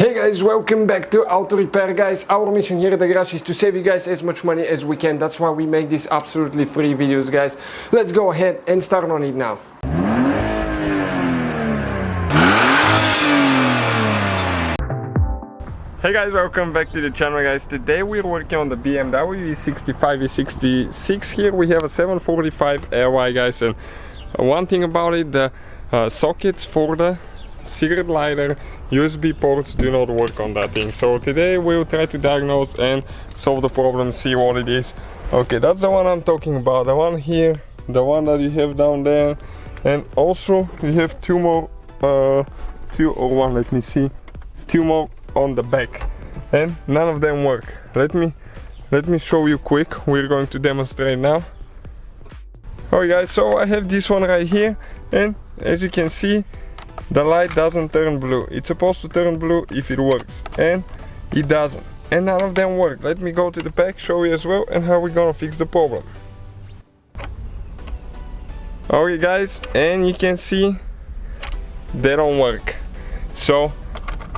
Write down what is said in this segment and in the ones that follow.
Hey guys, welcome back to Auto Repair, guys. Our mission here at the garage is to save you guys as much money as we can. That's why we make these absolutely free videos, guys. Let's go ahead and start on it now. Hey guys, welcome back to the channel, guys. Today we're working on the BMW E65 E66. Here we have a 745 RY, guys, and one thing about it, the sockets for the cigarette lighter USB ports do not work on that thing. So today we'll try to diagnose and solve the problem, see what it is. Okay, that's the one I'm talking about, the one here, the one that you have down there, and also you have two more, two more on the back, and none of them work. Let me show you quick. We're going to demonstrate now. Alright guys, so I have this one right here, and as you can see, the light doesn't turn blue. It's supposed to turn blue if it works, and it doesn't, and none of them work. Let me go to the back, show you as well, and how we're gonna fix the problem. Okay guys, and you can see they don't work. So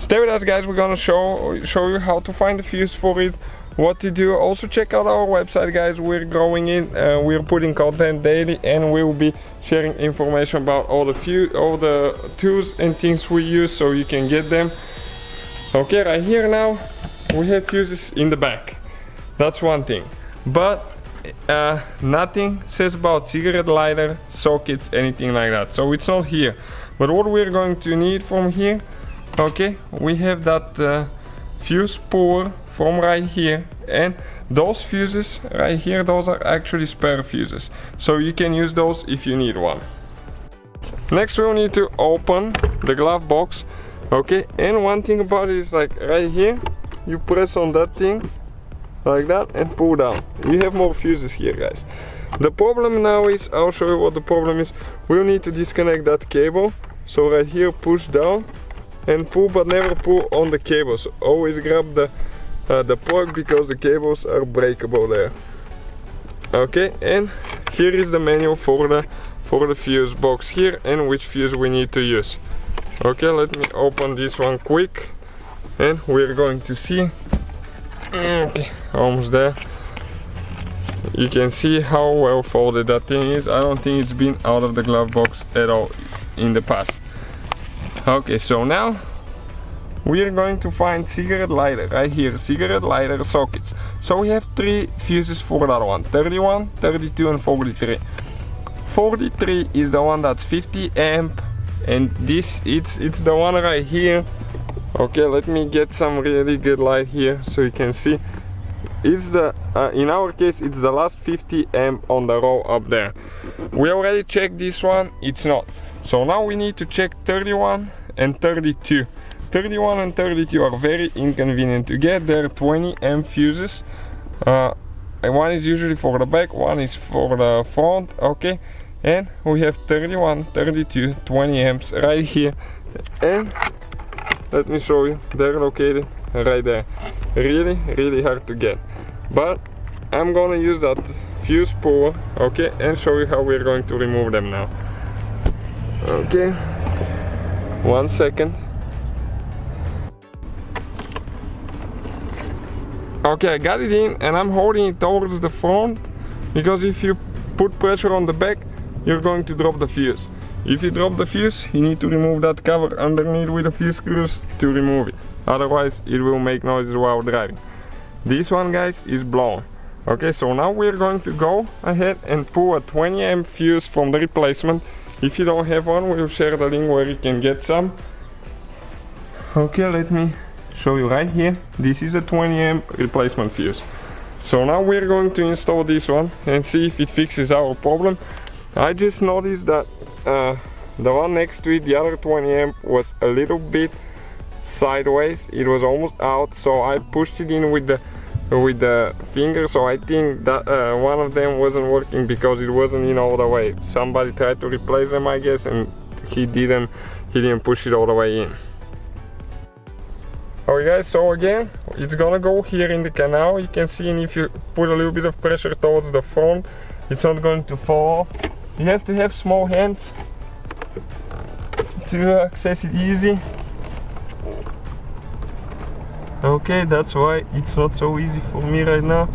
stay with us, guys. We're gonna show you how to find the fuse for it, what to do. Also check out our website, guys. We're growing it, we're putting content daily, and we will be sharing information about all the tools and things we use, so you can get them. Okay, right here now we have fuses in the back. That's one thing, but nothing says about cigarette lighter, sockets, anything like that, so it's not here. But what we're going to need from here, okay, we have that fuse puller from right here, and those fuses right here, those are actually spare fuses, so you can use those if you need one. Next we'll need to open the glove box, okay, and one thing about it is, like right here, you press on that thing like that and pull down. You have more fuses here, guys. The problem now is, I'll show you what the problem is. We'll need to disconnect that cable, so right here push down and pull, but never pull on the cables. Always grab the plug, because the cables are breakable there. Okay, and here is the manual for the fuse box here, and which fuse we need to use. Okay, let me open this one quick, and we're going to see. Okay, almost there. You can see how well folded that thing is. I don't think it's been out of the glove box at all in the past. Okay, so now we are going to find cigarette lighter right here, cigarette lighter sockets. So we have three fuses for that one, 31, 32 and 43. 43 is the one that's 50 amp, and this it's the one right here. Okay, let me get some really good light here so you can see. It's the in our case it's the last 50 amp on the row up there. We already checked this one, it's not. So now we need to check 31 and 32. 31 and 32 are very inconvenient to get. They're 20 amp fuses. And one is usually for the back, one is for the front. Okay, and we have 31, 32, 20 amps right here. And let me show you, they're located right there. Really hard to get. But I'm gonna use that fuse puller, okay, and show you how we're going to remove them now. Okay, 1 second. Okay, I got it in, and I'm holding it towards the front, because if you put pressure on the back, you're going to drop the fuse. If you drop the fuse, you need to remove that cover underneath with the fuse screws to remove it. Otherwise, it will make noises while driving. This one, guys, is blown. Okay, so now we're going to go ahead and pull a 20 amp fuse from the replacement. If you don't have one, we'll share the link where you can get some. Okay, let me show you right here. This is a 20 amp replacement fuse. So now we're going to install this one and see if it fixes our problem. I just noticed that the one next to it, the other 20 amp, was a little bit sideways. It was almost out, so I pushed it in with the finger. So I think that one of them wasn't working because it wasn't in all the way. Somebody tried to replace them, I guess, and he didn't push it all the way in. Alright guys, so again, it's gonna go here in the canal. You can see, and if you put a little bit of pressure towards the front, it's not going to fall off. You have to have small hands to access it easy. Okay, that's why it's not so easy for me right now.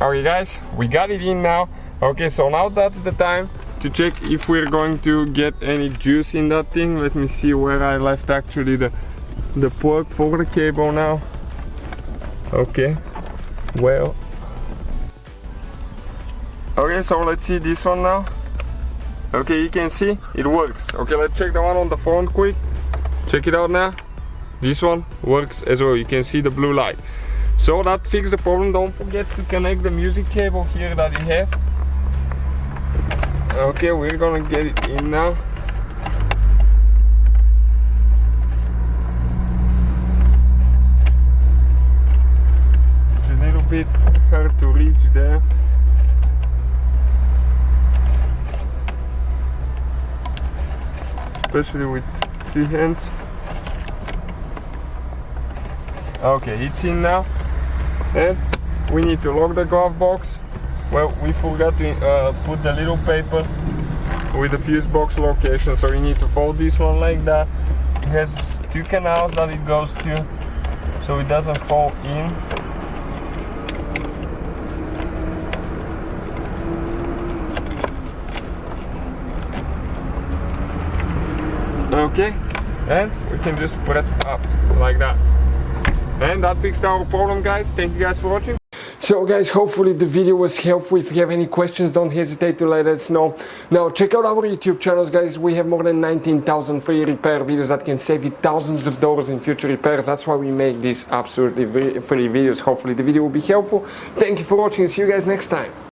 Okay guys, we got it in now. Okay, so now that's the time to check if we're going to get any juice in that thing. Let me see where I left actually the plug for the cable now. Okay, well. Okay, so let's see this one now. Okay, you can see it works. Okay, let's check the one on the front quick. Check it out now. This one works as well. You can see the blue light. So that fixed the problem. Don't forget to connect the music cable here that you have. Okay, we're gonna get it in now. It's a little bit hard to reach there. Especially with two hands. Okay, it's in now. And we need to lock the glove box. Well, we forgot to put the little paper with the fuse box location, so you need to fold this one like that. It has two canals that it goes to, so it doesn't fall in. Okay, and we can just press up like that. And that fixed our problem, guys. Thank you guys for watching. So guys, hopefully the video was helpful. If you have any questions, don't hesitate to let us know. Now check out our YouTube channels, guys. We have more than 19,000 free repair videos that can save you thousands of dollars in future repairs. That's why we make these absolutely free videos. Hopefully the video will be helpful. Thank you for watching. See you guys next time.